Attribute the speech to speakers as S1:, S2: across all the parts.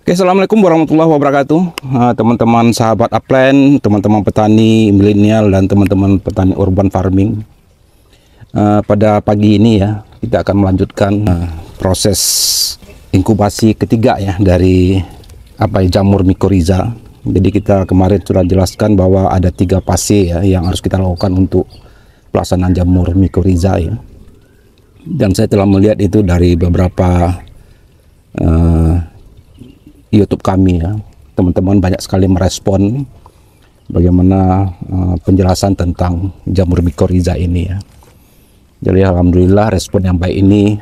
S1: Oke, assalamualaikum warahmatullahi wabarakatuh, teman-teman sahabat upland, teman-teman petani milenial dan teman-teman petani urban farming. Pada pagi ini ya, kita akan melanjutkan proses inkubasi ketiga ya dari jamur mycorrhiza. Jadi kita kemarin sudah jelaskan bahwa ada 3 fase ya yang harus kita lakukan untuk pelaksanaan jamur mycorrhiza ya. Dan saya telah melihat itu dari beberapa YouTube kami ya, teman-teman banyak sekali merespon bagaimana penjelasan tentang jamur mycorrhiza ini ya. Jadi alhamdulillah respon yang baik ini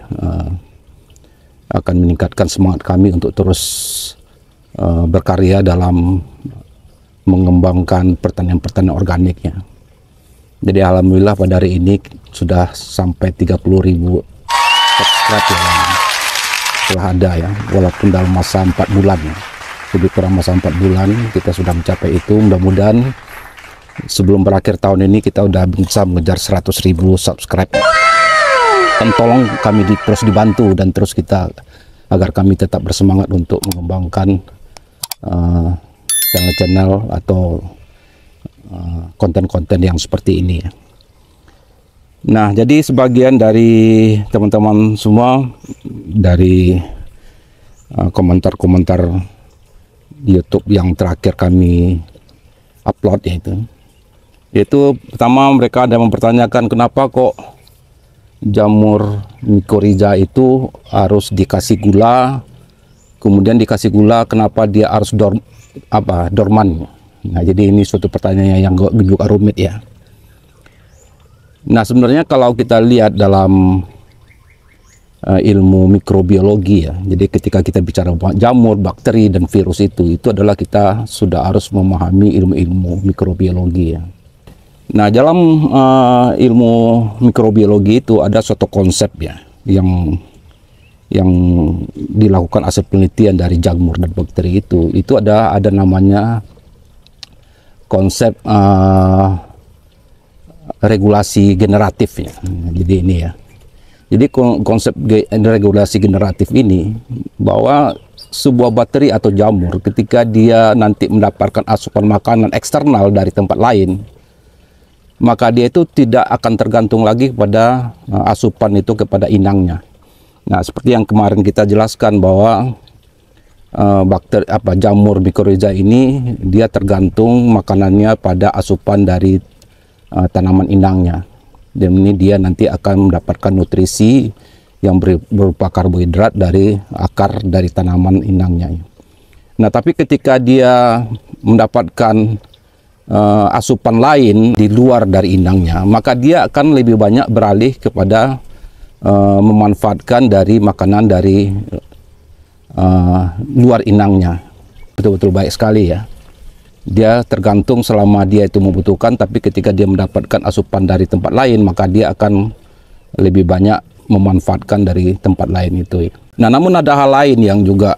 S1: akan meningkatkan semangat kami untuk terus berkarya dalam mengembangkan pertanian-pertanian organiknya. Jadi alhamdulillah pada hari ini sudah sampai 30.000 subscribe ya. Telah ada ya, walaupun dalam masa 4 bulan ya. Lebih kurang masa 4 bulan kita sudah mencapai itu. Mudah-mudahan sebelum berakhir tahun ini kita udah bisa mengejar 100.000 subscribe. Dan tolong kami terus dibantu dan terus kita agar kami tetap bersemangat untuk mengembangkan channel-channel atau konten-konten yang seperti ini ya. Nah, jadi sebagian dari teman-teman semua dari komentar-komentar YouTube yang terakhir kami upload yaitu pertama mereka ada mempertanyakan kenapa kok jamur mycorrhiza itu harus dikasih gula, kemudian dikasih gula kenapa dia harus dorman. Nah, jadi ini suatu pertanyaan yang juga rumit ya. Nah, sebenarnya kalau kita lihat dalam ilmu mikrobiologi ya, jadi ketika kita bicara jamur, bakteri, dan virus itu adalah kita sudah harus memahami ilmu-ilmu mikrobiologi ya. Nah, dalam ilmu mikrobiologi itu ada suatu konsep ya, yang dilakukan hasil penelitian dari jamur dan bakteri itu ada namanya konsep regulasi generatif ya. Jadi ini ya. Jadi konsep regulasi generatif ini bahwa sebuah bakteri atau jamur ketika dia nanti mendapatkan asupan makanan eksternal dari tempat lain, maka dia itu tidak akan tergantung lagi pada asupan itu kepada inangnya. Nah, seperti yang kemarin kita jelaskan bahwa jamur mycorrhiza ini dia tergantung makanannya pada asupan dari tanaman inangnya, dan ini dia nanti akan mendapatkan nutrisi yang berupa karbohidrat dari akar dari tanaman inangnya. Nah, tapi ketika dia mendapatkan asupan lain di luar dari inangnya, maka dia akan lebih banyak beralih kepada memanfaatkan dari makanan dari luar inangnya. Betul-betul baik sekali ya. Dia tergantung selama dia itu membutuhkan, tapi ketika dia mendapatkan asupan dari tempat lain, maka dia akan lebih banyak memanfaatkan dari tempat lain itu. Nah, namun ada hal lain yang juga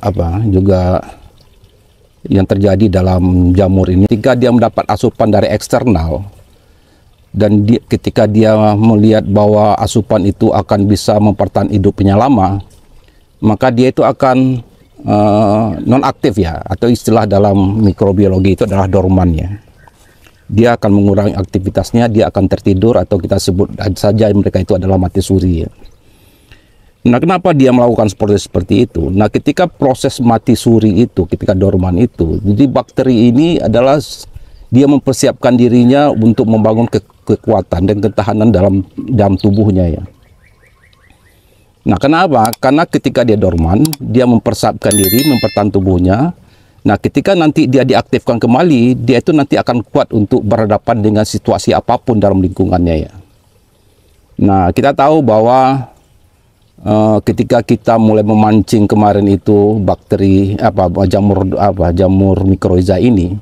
S1: yang terjadi dalam jamur ini. Ketika dia mendapat asupan dari eksternal dan ketika dia melihat bahwa asupan itu akan bisa mempertahankan hidupnya lama, maka dia itu akan non-aktif ya, atau istilah dalam mikrobiologi itu adalah dorman ya. Dia akan mengurangi aktivitasnya, dia akan tertidur, atau kita sebut saja mereka itu adalah mati suri ya. Nah, kenapa dia melakukan seperti itu? Nah, ketika proses mati suri itu, ketika dorman itu, jadi bakteri ini adalah dia mempersiapkan dirinya untuk membangun kekuatan dan ketahanan dalam tubuhnya ya. Nah, kenapa? Karena ketika dia dorman, dia mempersiapkan diri, mempertahankan tubuhnya. Nah, ketika nanti dia diaktifkan kembali, dia itu nanti akan kuat untuk berhadapan dengan situasi apapun dalam lingkungannya ya. Nah, kita tahu bahwa ketika kita mulai memancing kemarin itu bakteri jamur mycorrhiza ini,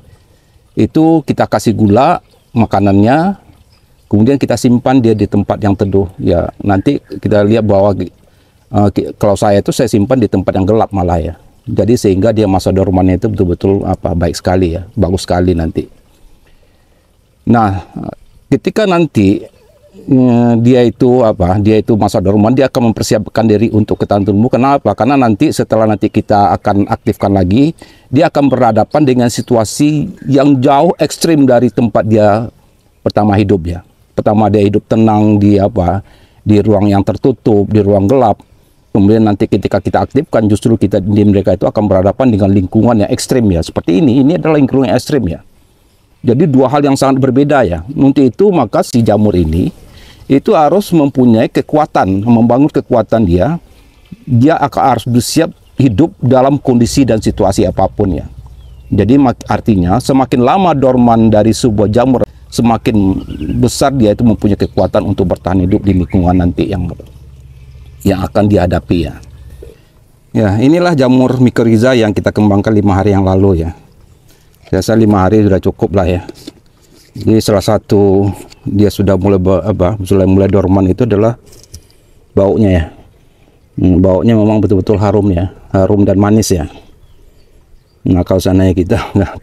S1: itu kita kasih gula makanannya, kemudian kita simpan dia di tempat yang teduh ya. Nanti kita lihat bahwa kalau saya simpan di tempat yang gelap malah ya. Jadi sehingga dia masa dormannya itu betul-betul baik sekali ya, bagus sekali nanti. Nah, ketika nanti dia itu masa dorman, dia akan mempersiapkan diri untuk ketahanan tubuh. Kenapa? Karena nanti setelah kita akan aktifkan lagi, dia akan berhadapan dengan situasi yang jauh ekstrim dari tempat dia pertama hidup ya. Pertama dia hidup tenang di ruang yang tertutup, di ruang gelap. Kemudian nanti ketika kita aktifkan, justru mereka itu akan berhadapan dengan lingkungan yang ekstrim ya. Seperti ini adalah lingkungan yang ekstrim ya. Jadi dua hal yang sangat berbeda ya. Untuk itu maka si jamur ini itu harus mempunyai kekuatan, membangun kekuatan dia akan harus bersiap hidup dalam kondisi dan situasi apapun ya. Jadi artinya semakin lama dorman dari sebuah jamur, semakin besar dia itu mempunyai kekuatan untuk bertahan hidup di lingkungan nanti yang akan dihadapi ya. Ya, inilah jamur mycorrhiza yang kita kembangkan 5 hari yang lalu ya. Biasa 5 hari sudah cukup lah ya. Jadi salah satu dia sudah mulai dorman itu adalah baunya ya. Baunya memang betul-betul harum ya, harum dan manis ya. Nah kalau seandainya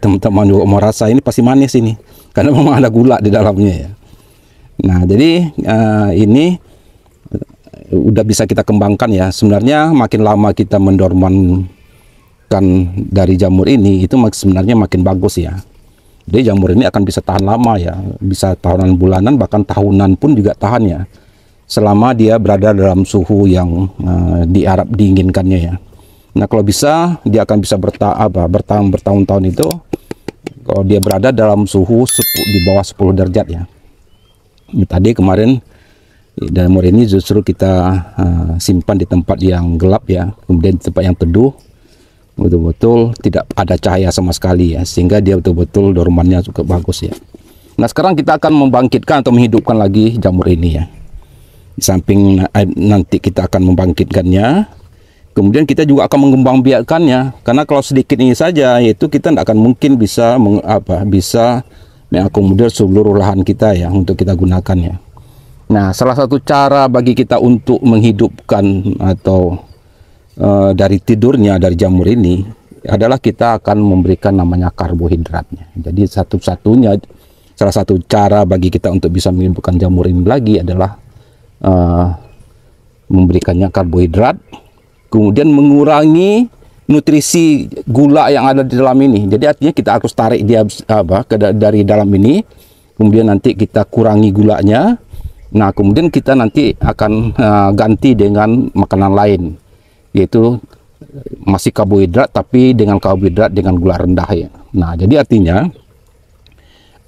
S1: teman-teman juga mau rasa, ini pasti manis ini, karena memang ada gula di dalamnya ya. Nah jadi ini udah bisa kita kembangkan ya. Sebenarnya makin lama kita mendormankan dari jamur ini itu sebenarnya makin bagus ya. Jadi jamur ini akan bisa tahan lama ya, bisa tahunan, bulanan, bahkan tahunan pun juga tahan ya, selama dia berada dalam suhu yang diinginkannya ya. Nah kalau bisa dia akan bisa bertahan bertahun-tahun itu kalau dia berada dalam suhu di bawah 10 derajat ya. Tadi kemarin jamur ini justru kita simpan di tempat yang gelap ya, kemudian di tempat yang teduh, betul-betul tidak ada cahaya sama sekali ya, sehingga dia betul-betul dormannya cukup bagus ya. Nah sekarang kita akan membangkitkan atau menghidupkan lagi jamur ini ya. Di samping nanti kita akan membangkitkannya, kemudian kita juga akan mengembangbiakannya, karena kalau sedikit ini saja yaitu kita tidak akan mungkin bisa mengakomodir seluruh lahan kita ya untuk kita gunakan ya. Nah salah satu cara bagi kita untuk menghidupkan atau dari tidurnya dari jamur ini adalah kita akan memberikan namanya karbohidratnya. Jadi salah satu cara bagi kita untuk bisa menghidupkan jamur ini lagi adalah memberikannya karbohidrat, kemudian mengurangi nutrisi gula yang ada di dalam ini. Jadi artinya kita harus tarik dia dari dalam ini, kemudian nanti kita kurangi gulanya. Nah kemudian kita nanti akan ganti dengan makanan lain, yaitu masih karbohidrat tapi dengan karbohidrat dengan gula rendah ya. Nah jadi artinya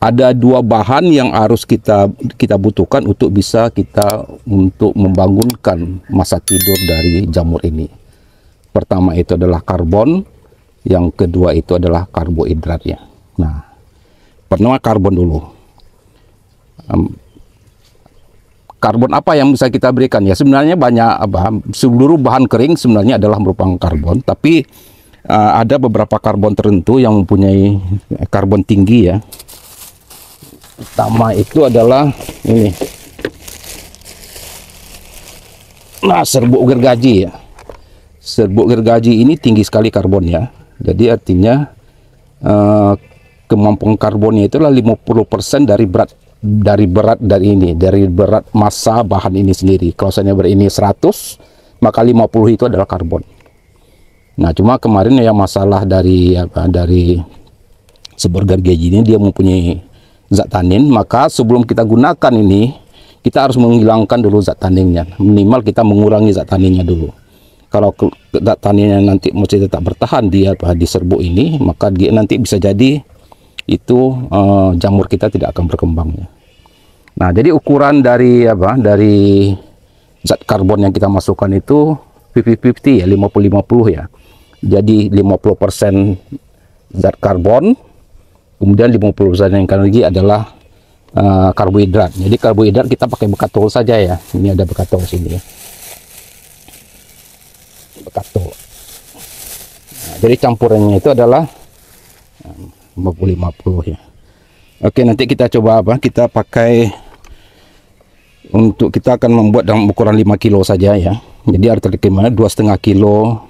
S1: ada 2 bahan yang harus kita butuhkan untuk bisa untuk membangunkan masa tidur dari jamur ini. Pertama itu adalah karbon, yang kedua itu adalah karbohidrat ya. Nah pertama karbon dulu. Karbon apa yang bisa kita berikan ya? Sebenarnya banyak, seluruh bahan kering sebenarnya adalah merupakan karbon, tapi ada beberapa karbon tertentu yang mempunyai karbon tinggi ya. Pertama itu adalah ini. Nah, serbuk gergaji ya. Serbuk gergaji ini tinggi sekali karbonnya. Jadi artinya kemampuan karbonnya itulah 50% dari berat massa bahan ini sendiri. Kalau saya ini 100, maka 50 itu adalah karbon. Nah, cuma kemarin yang masalah dari serbuk gergaji ini dia mempunyai zat tanin, maka sebelum kita gunakan ini kita harus menghilangkan dulu zat taninnya. Minimal kita mengurangi zat taninnya dulu. Kalau zat taninnya nanti masih tetap bertahan di serbuk ini, maka dia nanti bisa jadi itu jamur kita tidak akan berkembang ya. Nah, jadi ukuran dari zat karbon yang kita masukkan itu 50-50 ya, 50-50 ya. Jadi 50% zat karbon, kemudian 50% yang lagi adalah karbohidrat. Jadi karbohidrat kita pakai bekatol saja ya. Ini ada bekatol sini ya. Bekatol. Nah, jadi campurannya itu adalah 50-50 ya. Oke, nanti kita coba kita pakai untuk kita akan membuat dalam ukuran 5 kilo saja ya. Jadi artinya 2,5 kilo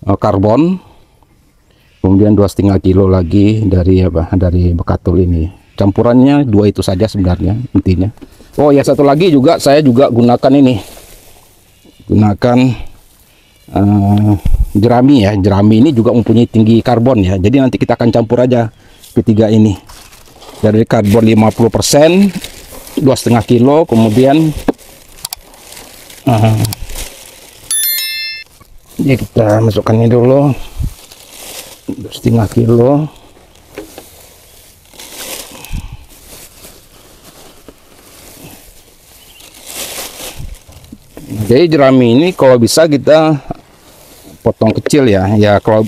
S1: karbon, kemudian 2,5 kilo lagi dari bekatol ini. Campurannya dua itu saja sebenarnya intinya. Oh ya, satu lagi juga saya juga gunakan ini, gunakan jerami ya. Jerami ini juga mempunyai tinggi karbon ya. Jadi nanti kita akan campur aja ketiga ini. Dari karbon 50%, 2,5 kilo, kemudian ya kita masukkan ini dulu 2,5 kilo. Jadi jerami ini kalau bisa kita potong kecil ya. Ya kalau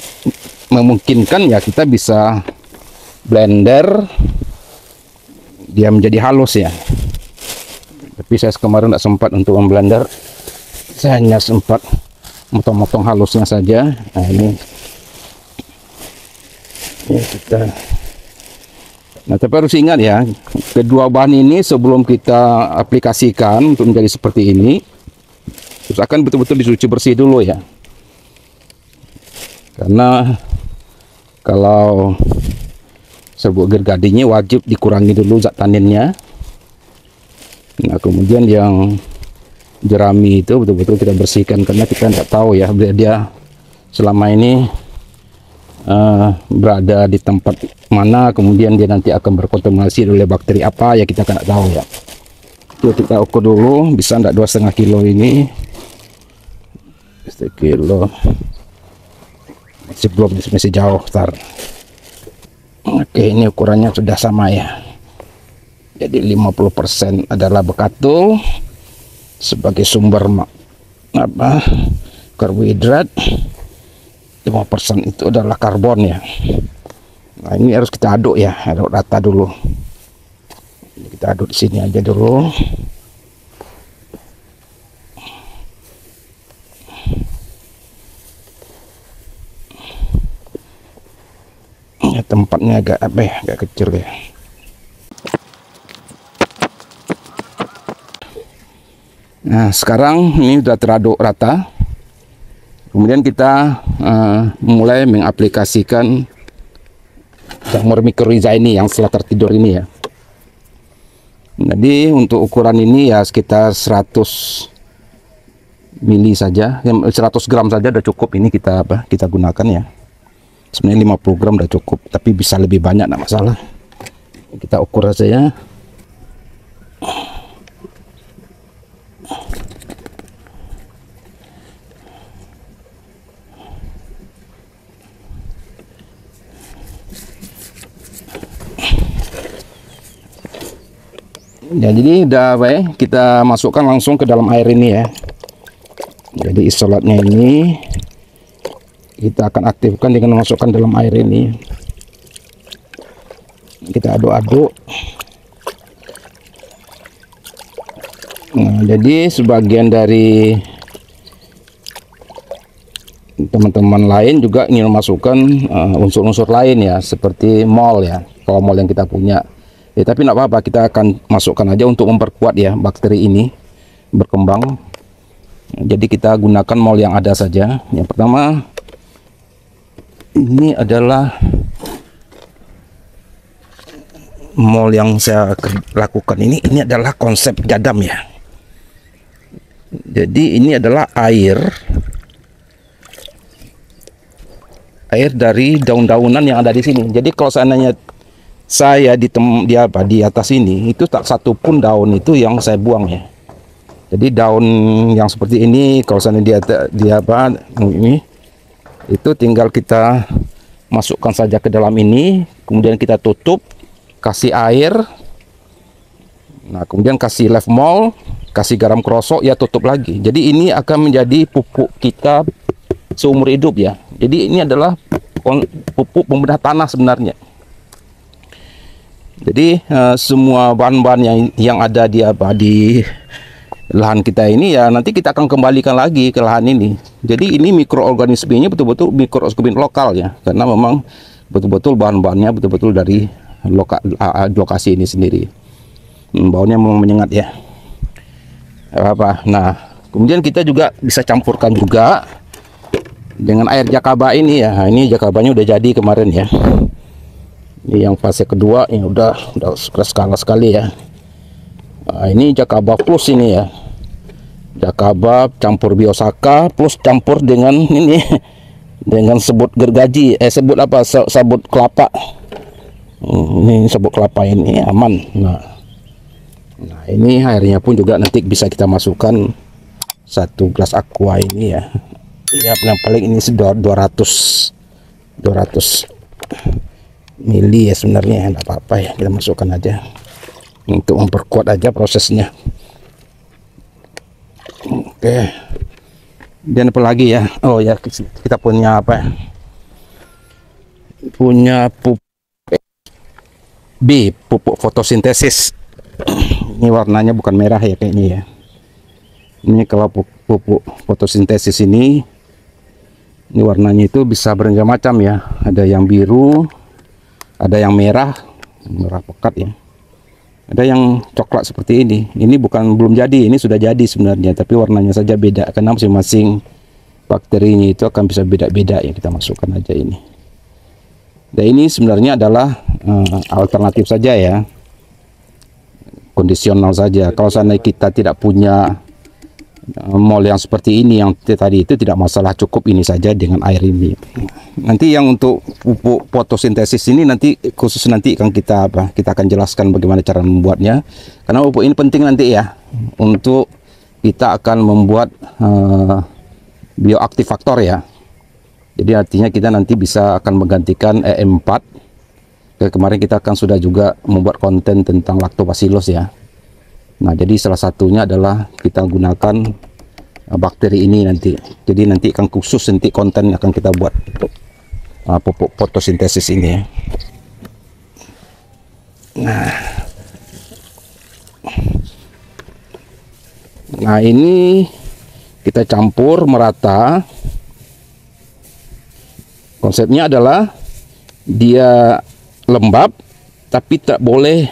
S1: memungkinkan ya kita bisa blender dia menjadi halus ya. Tapi saya kemarin tidak sempat untuk memblender. Saya hanya sempat motong-motong halusnya saja. Nah ini ya kita. Nah tapi harus ingat ya, kedua bahan ini sebelum kita aplikasikan untuk menjadi seperti ini, terus akan betul-betul dicuci bersih dulu ya. Karena kalau serbuk gergadinya wajib dikurangi dulu zat taninnya. Nah kemudian yang jerami itu betul-betul kita bersihkan, karena kita tidak tahu ya dia selama ini berada di tempat mana, kemudian dia nanti akan berkontaminasi oleh bakteri apa ya, kita tidak tahu ya. Itu kita ukur dulu, bisa tidak 2,5 kilo ini. 1 kilo masih belum, masih jauh. Ntar. Oke, ini ukurannya sudah sama ya. Jadi 50% adalah bekatul sebagai sumber karbohidrat, 5% itu adalah karbon ya. Nah ini harus kita aduk ya, aduk rata dulu. Kita aduk di sini aja dulu. Ya, tempatnya agak agak kecil ya. Nah sekarang ini sudah teraduk rata. Kemudian kita mulai mengaplikasikan jamur mikroiza ini yang setelah tertidur ini ya. Jadi untuk ukuran ini ya sekitar 100 mili saja, 100 gram saja udah cukup. Ini kita gunakan ya. Sebenarnya 50 gram udah cukup, tapi bisa lebih banyak, tidak masalah. Kita ukur saja ya. Ya, jadi udah baik, kita masukkan langsung ke dalam air ini ya. Jadi isolatnya ini kita akan aktifkan dengan memasukkan dalam air ini. Kita aduk-aduk. Nah, jadi sebagian dari teman-teman lain juga ingin memasukkan unsur-unsur lain ya, seperti mol ya, kalau mol yang kita punya. Ya, tapi tidak apa-apa, kita akan masukkan aja untuk memperkuat ya bakteri ini berkembang. Jadi kita gunakan mol yang ada saja. Yang pertama ini adalah mol yang saya lakukan ini adalah konsep jadam ya. Jadi ini adalah air dari daun-daunan yang ada di sini. Jadi kalau seandainya saya di atas ini itu tak satu pun daun itu yang saya buang ya. Jadi daun yang seperti ini kalau seandainya ini itu tinggal kita masukkan saja ke dalam ini, kemudian kita tutup, kasih air. Nah, kemudian kasih live mol, kasih garam krosok, ya tutup lagi. Jadi ini akan menjadi pupuk kita seumur hidup ya. Jadi ini adalah pupuk pembedah tanah sebenarnya. Jadi semua bahan-bahan yang ada di lahan kita ini ya nanti kita akan kembalikan lagi ke lahan ini. Jadi ini mikroorganismenya betul-betul mikroorganisme lokal ya, karena memang betul-betul bahan-bahannya betul-betul dari lokasi ini sendiri. Baunya memang menyengat ya. Apa? Nah, kemudian kita juga bisa campurkan juga dengan air jakaba ini ya. Ini jakabanya udah jadi kemarin ya. Ini yang fase kedua, ini udah skala sekali ya. Nah, ini Jakaba plus ini ya. Jakaba campur Biosaka plus campur dengan ini dengan sebut gergaji, sebut apa? Sabut kelapa. Ini sabut kelapa ini aman. Nah, ini airnya pun juga nanti bisa kita masukkan 1 gelas aqua ini ya. Ya, yang paling ini 200 mili ya sebenarnya, enggak apa-apa ya, kita masukkan aja untuk memperkuat aja prosesnya. Oke, dan apa lagi ya? Oh ya, kita punya apa, punya pupuk B, pupuk fotosintesis. Ini warnanya bukan merah ya kayaknya ya. Ini kalau pupuk fotosintesis ini warnanya itu bisa bermacam-macam ya. Ada yang biru, ada yang merah pekat ya. Ada yang coklat seperti ini. Ini belum jadi, ini sudah jadi sebenarnya, tapi warnanya saja beda karena masing-masing bakterinya itu akan bisa beda-beda ya. Kita masukkan aja ini. Dan ini sebenarnya adalah alternatif saja ya, kondisional saja. Kalau seandainya kita tidak punya mol yang seperti ini, yang tadi itu tidak masalah, cukup ini saja dengan air ini. Nanti yang untuk pupuk fotosintesis ini nanti khusus nanti kita akan jelaskan bagaimana cara membuatnya, karena pupuk ini penting nanti ya, untuk kita akan membuat bioaktivator ya. Jadi artinya kita nanti bisa akan menggantikan EM4. Kemarin kita akan sudah juga membuat konten tentang lactobacillus ya. Nah, jadi salah satunya adalah kita gunakan bakteri ini nanti. Jadi nanti akan khusus nanti konten akan kita buat untuk pupuk fotosintesis ini ya. Nah, ini kita campur merata. Konsepnya adalah dia lembab tapi tak boleh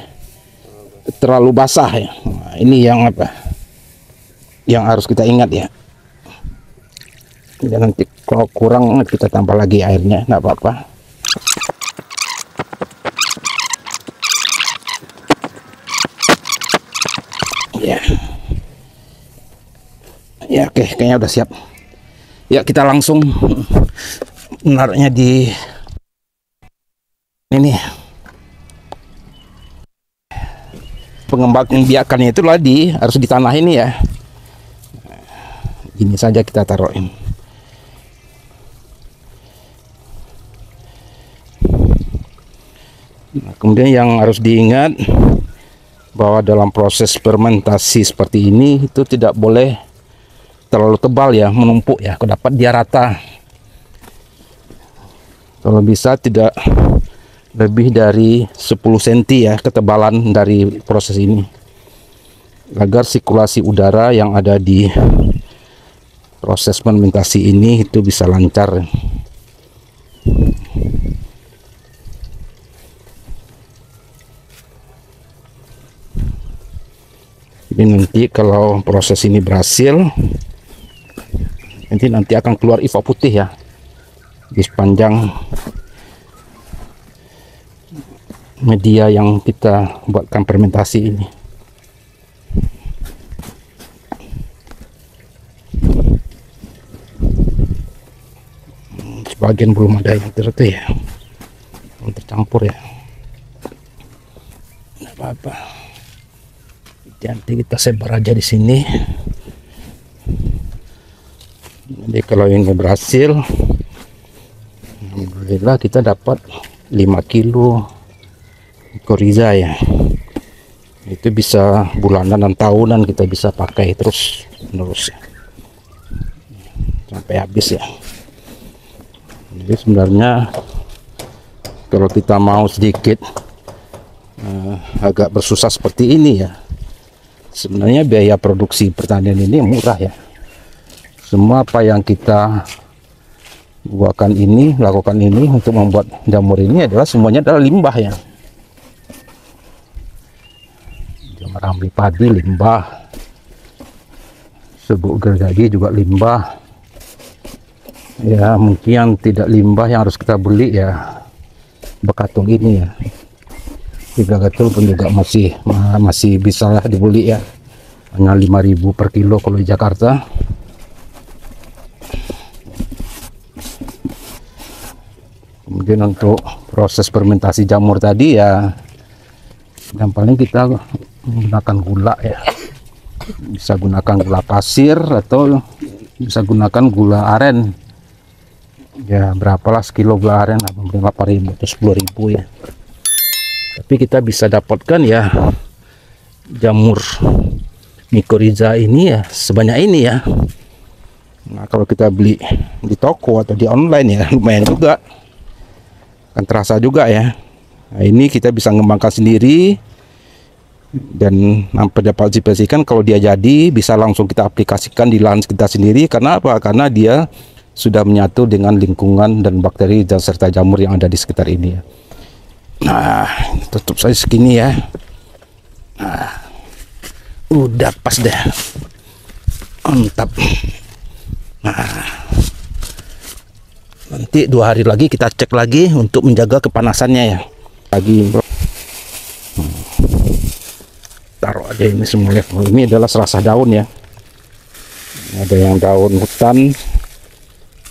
S1: terlalu basah ya. Nah, ini yang yang harus kita ingat ya. Dan nanti kalau kurang kita tambah lagi airnya, nggak apa-apa. Ya, ya oke, kayaknya udah siap. Ya, kita langsung menaruhnya di ini. Pengembang biakannya itu harus di tanah ini ya. Ini saja kita taruhin. Nah, kemudian yang harus diingat bahwa dalam proses fermentasi seperti ini itu tidak boleh terlalu tebal ya, menumpuk ya, dapat dia rata. Kalau bisa tidak lebih dari 10 cm ya ketebalan dari proses ini, agar sirkulasi udara yang ada di proses fermentasi ini itu bisa lancar. Jadi nanti kalau proses ini berhasil, nanti akan keluar IVA putih ya di sepanjang media yang kita buatkan fermentasi ini. Sebagian belum ada yang ya, belum tercampur ya, nggak apa-apa. Nanti kita sebar aja di sini. Jadi kalau ini berhasil, alhamdulillah kita dapat 5 kilo Mycorrhiza ya. Itu bisa bulanan dan tahunan kita bisa pakai terus menerus ya, sampai habis ya. Jadi sebenarnya kalau kita mau sedikit agak bersusah seperti ini ya, sebenarnya biaya produksi pertanian ini murah ya. Semua apa yang kita lakukan ini untuk membuat jamur ini adalah semuanya adalah limbah ya. Jamur ambi padi limbah, serbuk gergaji juga limbah. Ya mungkin yang tidak limbah yang harus kita beli ya bekatung ini ya. 3 gatul pun juga masih bisa lah dibeli ya, hanya 5.000 per kilo kalau di Jakarta. Kemudian untuk proses fermentasi jamur tadi ya, yang paling kita menggunakan gula ya, bisa gunakan gula pasir atau bisa gunakan gula aren ya. Berapalah sekilo gula aren, 8.000 atau 10.000 ya. Tapi kita bisa dapatkan ya jamur mycorrhiza ini ya sebanyak ini ya. Nah, kalau kita beli di toko atau di online ya lumayan juga, kan terasa juga ya. Nah, ini kita bisa ngembangkan sendiri dan dapat dipastikan kalau dia jadi bisa langsung kita aplikasikan di lahan kita sendiri. Karena apa? Karena dia sudah menyatu dengan lingkungan dan bakteri dan serta jamur yang ada di sekitar ini ya. Nah, tutup saya segini ya. Nah, udah pas deh, mantap. Nah, nanti 2 hari lagi kita cek lagi untuk menjaga kepanasannya ya. Lagi taruh aja ini semuanya. Ini adalah serasah daun ya. Ada yang daun hutan,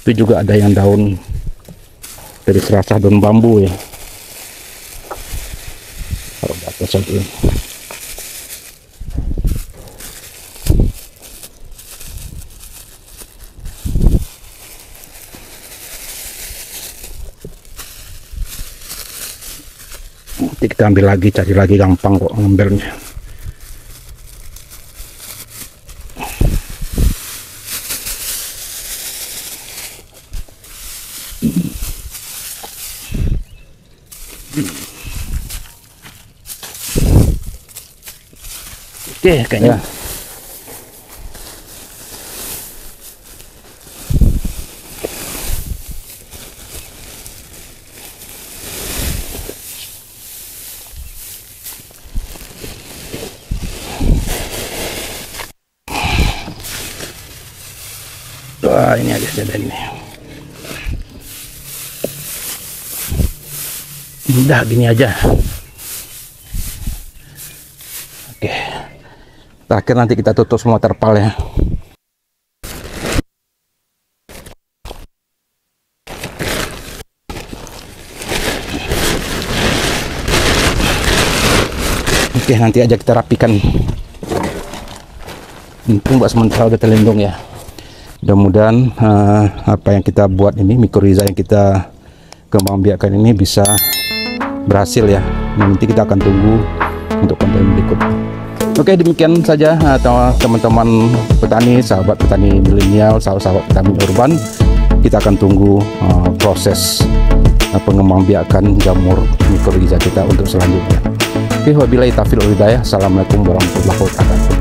S1: tapi juga ada yang daun dari serasah daun bambu ya. Taruh di atas aja. Nanti kita ambil lagi, cari lagi, gampang kok ngambilnya. Oke, kayaknya. Wah, ini aja ada ini. Udah gini aja. Oke. Terakhir nanti kita tutup semua terpal ya. Oke, nanti aja kita rapikan. Untung buat sementara udah terlindung ya. Mudah-mudahan apa yang kita buat ini, mycorrhiza yang kita kembangbiakkan ini bisa berhasil ya. Nanti kita akan tunggu untuk konten berikutnya. Oke, demikian saja teman-teman petani, sahabat petani milenial, sahabat petani urban. Kita akan tunggu proses pengembangbiakan jamur mycorrhiza kita untuk selanjutnya. Oke, wabillahi taufiq wal hidayah. Assalamualaikum warahmatullahi wabarakatuh.